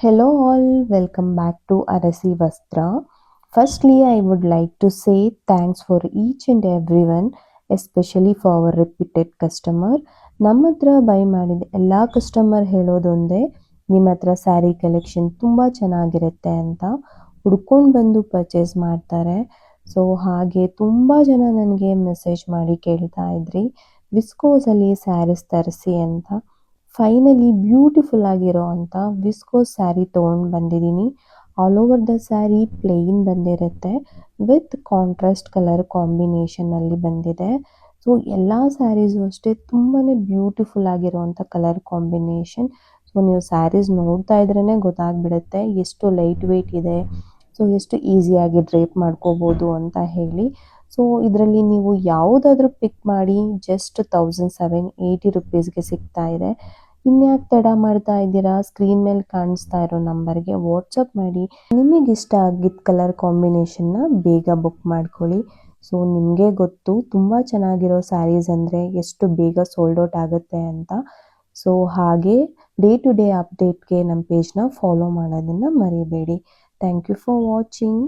Hello all, welcome back to Arasi Vastra. Firstly, I would like to say thanks for each and everyone, especially for our repeated customer. ನಮ್ಮ ಹತ್ರ by ಮಾಡಿದ ಎಲ್ಲ customer ಹೇಳೋದೊಂದೇ ನಿಮ್ಮ ಹತ್ರ sari collection ತುಂಬ ಚೆನ್ನಾಗಿರುತ್ತೆ ಅಂತ ಹುಡ್ಕೊಂಡು ಬಂದು ಪರ್ಚೇಸ್ ಮಾಡ್ತಾರೆ. ಸೊ ಹಾಗೆ ತುಂಬ ಜನ ನನಗೆ ಮೆಸೇಜ್ ಮಾಡಿ ಕೇಳ್ತಾ ಇದ್ರಿ ವಿಸ್ಕೋಸಲ್ಲಿ ಸ್ಯಾರೀಸ್ ತರಿಸಿ ಅಂತ. ಫೈನಲಿ ಬ್ಯೂಟಿಫುಲ್ ಆಗಿರೋ ಅಂಥ ವಿಸ್ಕೋಸ್ ಸ್ಯಾರಿ ತೊಗೊಂಡು ಬಂದಿದ್ದೀನಿ. All over the sari plain ಬಂದಿರುತ್ತೆ ವಿತ್ ಕಾಂಟ್ರಾಸ್ಟ್ ಕಲರ್ ಕಾಂಬಿನೇಷನಲ್ಲಿ ಬಂದಿದೆ. ಸೊ ಎಲ್ಲ ಸ್ಯಾರೀಸು ಅಷ್ಟೇ ತುಂಬಾ ಬ್ಯೂಟಿಫುಲ್ ಆಗಿರೋವಂಥ ಕಲರ್ ಕಾಂಬಿನೇಷನ್. ಸೊ ನೀವು ಸ್ಯಾರೀಸ್ ನೋಡ್ತಾ ಇದ್ರೇ ಗೊತ್ತಾಗ್ಬಿಡುತ್ತೆ ಎಷ್ಟು ಲೈಟ್ ವೆಯ್ಟ್ ಇದೆ, ಸೊ ಎಷ್ಟು ಈಸಿಯಾಗಿ ಡ್ರೇಪ್ ಮಾಡ್ಕೋಬೋದು ಅಂತ ಹೇಳಿ. ಸೊ ಇದರಲ್ಲಿ ನೀವು ಯಾವುದಾದ್ರೂ ಪಿಕ್ ಮಾಡಿ ಜಸ್ಟ್ 1780 ರುಪೀಸ್ಗೆ ಸಿಗ್ತಾ ಇದೆ. ಇನ್ಯಾಕೆ ತಡ ಮಾಡ್ತಾ ಇದ್ದೀರಾ, ಸ್ಕ್ರೀನ್ ಮೇಲೆ ಕಾಣಿಸ್ತಾ ಇರೋ ನಂಬರ್ಗೆ ವಾಟ್ಸಪ್ ಮಾಡಿ ನಿಮಗೆ ಇಷ್ಟ ಆಗಿದ್ದ ಕಲರ್ ಕಾಂಬಿನೇಷನ್ನ ಬೇಗ ಬುಕ್ ಮಾಡ್ಕೊಳ್ಳಿ. ಸೊ ನಿಮಗೆ ಗೊತ್ತು ತುಂಬ ಚೆನ್ನಾಗಿರೋ ಸ್ಯಾರೀಸ್ ಅಂದರೆ ಎಷ್ಟು ಬೇಗ ಸೋಲ್ಡ್ ಔಟ್ ಆಗುತ್ತೆ ಅಂತ. ಸೊ ಹಾಗೆ ಡೇ ಟು ಡೇ ಅಪ್ಡೇಟ್ಗೆ ನಮ್ಮ ಪೇಜ್ನ ಫಾಲೋ ಮಾಡೋದನ್ನು ಮರಿಬೇಡಿ. Thank you for watching.